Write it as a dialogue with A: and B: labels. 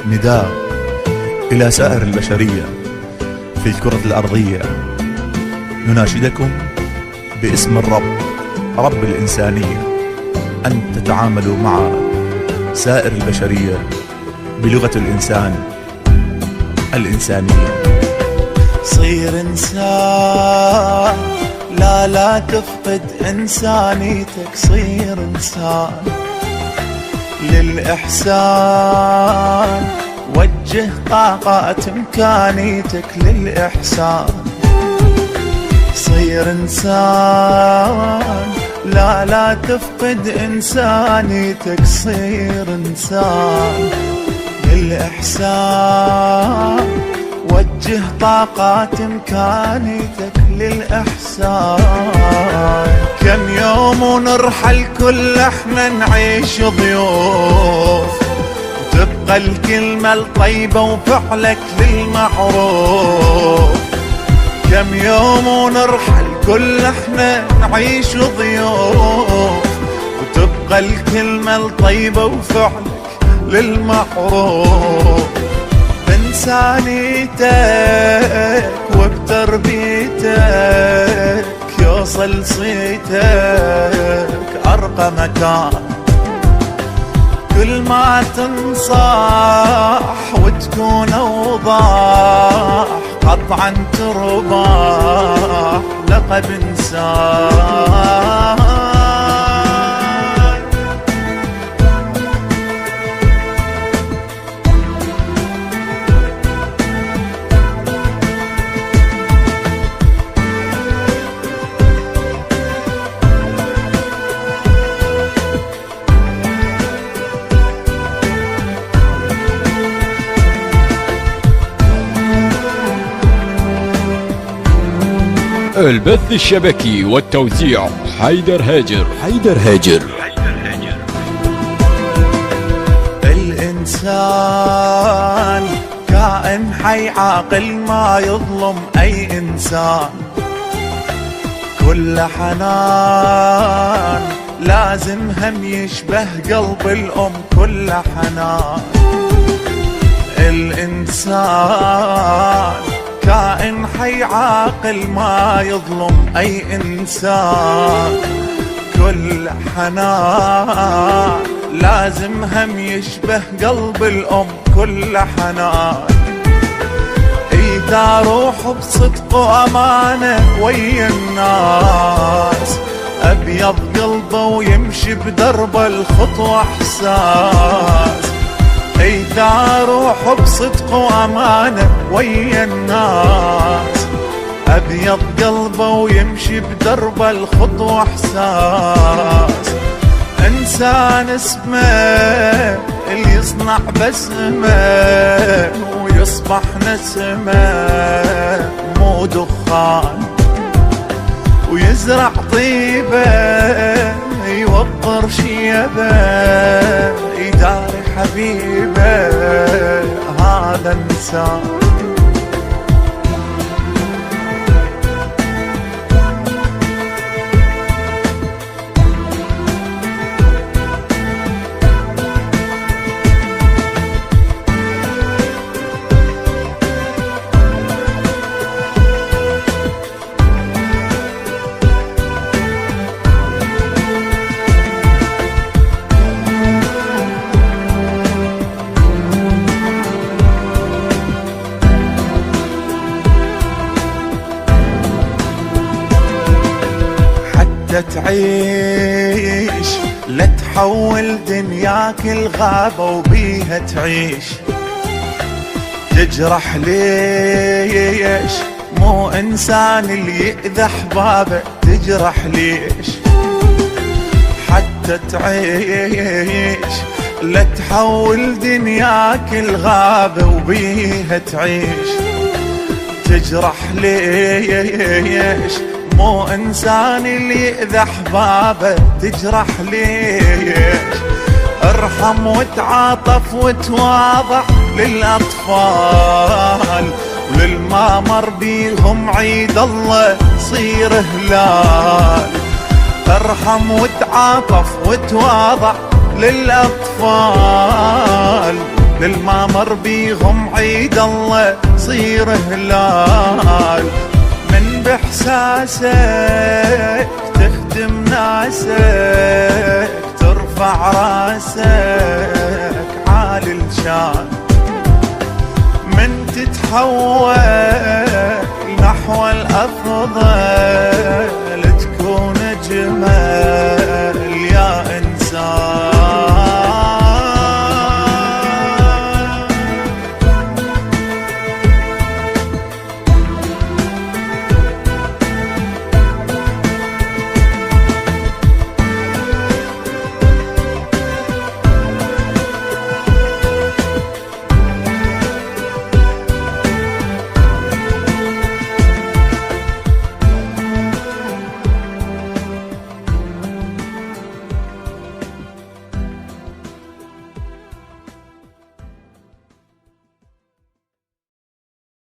A: نداء إلى سائر البشرية في الكرة الأرضية. نناشدكم باسم الرب، رب الإنسانية، أن تتعاملوا مع سائر البشرية بلغة الإنسان الإنسانية.
B: صير إنسان، لا تفقد إنسانيتك. صير إنسان للإحسان، وجه طاقات إمكانيتك للإحسان. صير إنسان، لا تفقد إنسانيتك. صير إنسان للإحسان، وجه طاقات إمكانيتك للإحسان. كم يوم ونرحل كل احنا نعيش ضيوف، تبقى الكلمة الطيبة وفعلك للمعروف. كم يوم ونرحل كل احنا نعيش ضيوف، وتبقى الكلمة الطيبة وفعلك للمعروف. بإنسانيتك وبتربيتك يوصل صيتك أرقى مكان. كل ما تنصح وتكون أوضح، قطعا تربح لقب إنسان.
C: البث الشبكي والتوزيع حيدر هاجر.
B: الإنسان كائن حي عاقل ما يظلم أي إنسان. كل حنان لازم هم يشبه قلب الأم. كل حنان الإنسان كائن حي عاقل ما يظلم أي إنسان. كل حنان لازم هم يشبه قلب الأم. كل حنان إذا روح بصدق وأمانة ويا الناس، أبيض قلبه ويمشي بدرب الخطوة إحساس. إذا روح بصدق وأمانة ويا الناس، أبيض قلبه ويمشي بدرب الخطوة إحساس. إنسان اسمه اللي يصنع بسمه ويصبح نسمه، مو دخان ويزرع طيبه يوقر شيبه، يداري حبيبه. هذا إنسان. تعيش لا تحول دنياك الغابة وبيها تعيش. تجرح ليش؟ مو إنسان اللي يأذى أحبابه. تجرح ليش؟ حتى تعيش لا تحول دنياك الغابة وبيها تعيش. تجرح ليش؟ مو إنسان اللي يأذى أحبابه. تجرح ليش؟ ارحم وتعاطف وتواضع للأطفال، وللما مر بيهم عيد الله صير هلال. ارحم وتعاطف وتواضع للأطفال، كل ما مر بيهم عيد الله صير هلال. من بإحساسك تخدم ناسك ترفع راسك عالي الشان، من تتحول نحو الأفضل